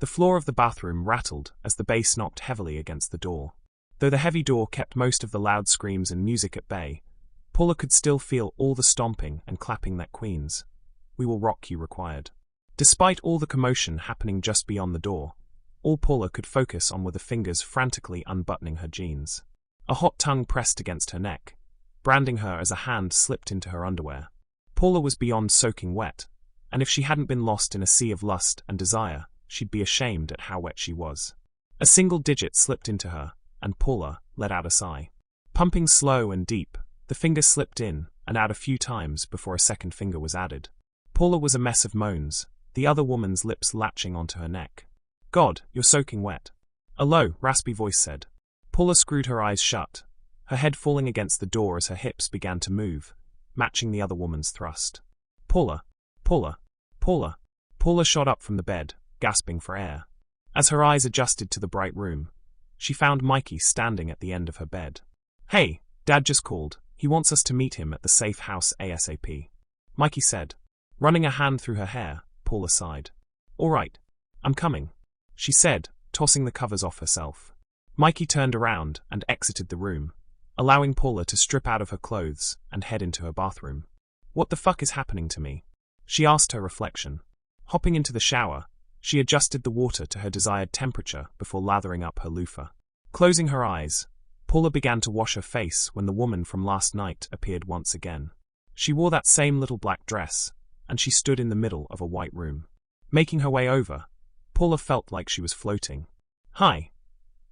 The floor of the bathroom rattled as the bass knocked heavily against the door. Though the heavy door kept most of the loud screams and music at bay, Paula could still feel all the stomping and clapping that Queen's "We Will Rock You" required. Despite all the commotion happening just beyond the door, all Paula could focus on were the fingers frantically unbuttoning her jeans. A hot tongue pressed against her neck, branding her as a hand slipped into her underwear. Paula was beyond soaking wet, and if she hadn't been lost in a sea of lust and desire, she'd be ashamed at how wet she was. A single digit slipped into her, and Paula let out a sigh. Pumping slow and deep, the finger slipped in and out a few times before a second finger was added. Paula was a mess of moans, the other woman's lips latching onto her neck. "God, you're soaking wet," a low, raspy voice said. Paula screwed her eyes shut, her head falling against the door as her hips began to move, matching the other woman's thrust. "Paula, Paula, Paula." Paula shot up from the bed, gasping for air. As her eyes adjusted to the bright room, she found Mikey standing at the end of her bed. "Hey, Dad just called. He wants us to meet him at the safe house ASAP," Mikey said. Running a hand through her hair, Paula sighed. "All right, I'm coming," she said, tossing the covers off herself. Mikey turned around and exited the room, allowing Paula to strip out of her clothes and head into her bathroom. "What the fuck is happening to me?" she asked her reflection. Hopping into the shower, she adjusted the water to her desired temperature before lathering up her loofah. Closing her eyes, Paula began to wash her face when the woman from last night appeared once again. She wore that same little black dress, and she stood in the middle of a white room. Making her way over, Paula felt like she was floating. "Hi,"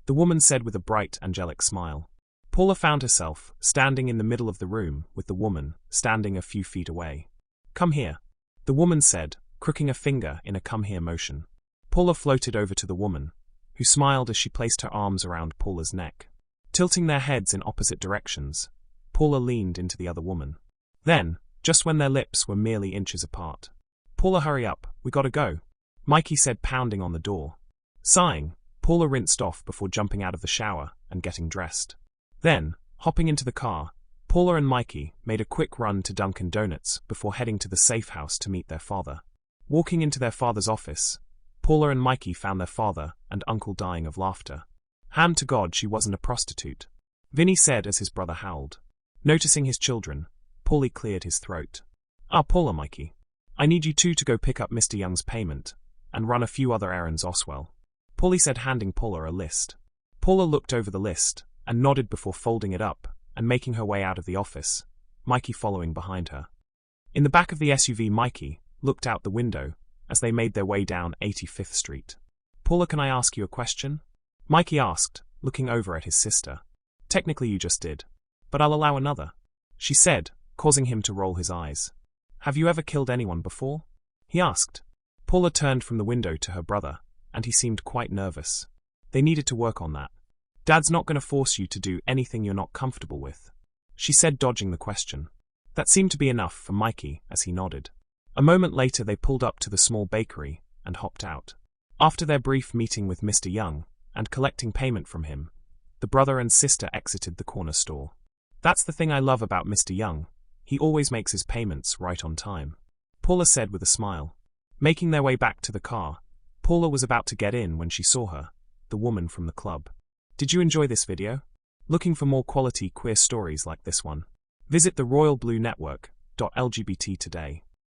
the woman said with a bright, angelic smile. Paula found herself standing in the middle of the room with the woman standing a few feet away. "Come here," the woman said, crooking a finger in a come here motion. Paula floated over to the woman, who smiled as she placed her arms around Paula's neck. Tilting their heads in opposite directions, Paula leaned into the other woman. Then, just when their lips were merely inches apart, "Paula, hurry up, we gotta go," Mikey said, pounding on the door. Sighing, Paula rinsed off before jumping out of the shower and getting dressed. Then, hopping into the car, Paula and Mikey made a quick run to Dunkin' Donuts before heading to the safe house to meet their father. Walking into their father's office, Paula and Mikey found their father and uncle dying of laughter. "Hand to God she wasn't a prostitute," Vinny said as his brother howled. Noticing his children, Paulie cleared his throat. "Paula, Mikey. I need you two to go pick up Mr. Young's payment and run a few other errands Oswell," Paulie said, handing Paula a list. Paula looked over the list and nodded before folding it up and making her way out of the office, Mikey following behind her. In the back of the SUV, Mikey looked out the window as they made their way down 85th Street. "Paula, can I ask you a question?" Mikey asked, looking over at his sister. "Technically you just did, but I'll allow another," she said, causing him to roll his eyes. "Have you ever killed anyone before?" he asked. Paula turned from the window to her brother, and he seemed quite nervous. "They needed to work on that. Dad's not going to force you to do anything you're not comfortable with," she said, dodging the question. That seemed to be enough for Mikey as he nodded. A moment later they pulled up to the small bakery and hopped out. After their brief meeting with Mr. Young and collecting payment from him, the brother and sister exited the corner store. "That's the thing I love about Mr. Young. He always makes his payments right on time," Paula said with a smile. Making their way back to the car, Paula was about to get in when she saw her, the woman from the club. Did you enjoy this video? Looking for more quality queer stories like this one? Visit the Royal Blue Network.lgbt today.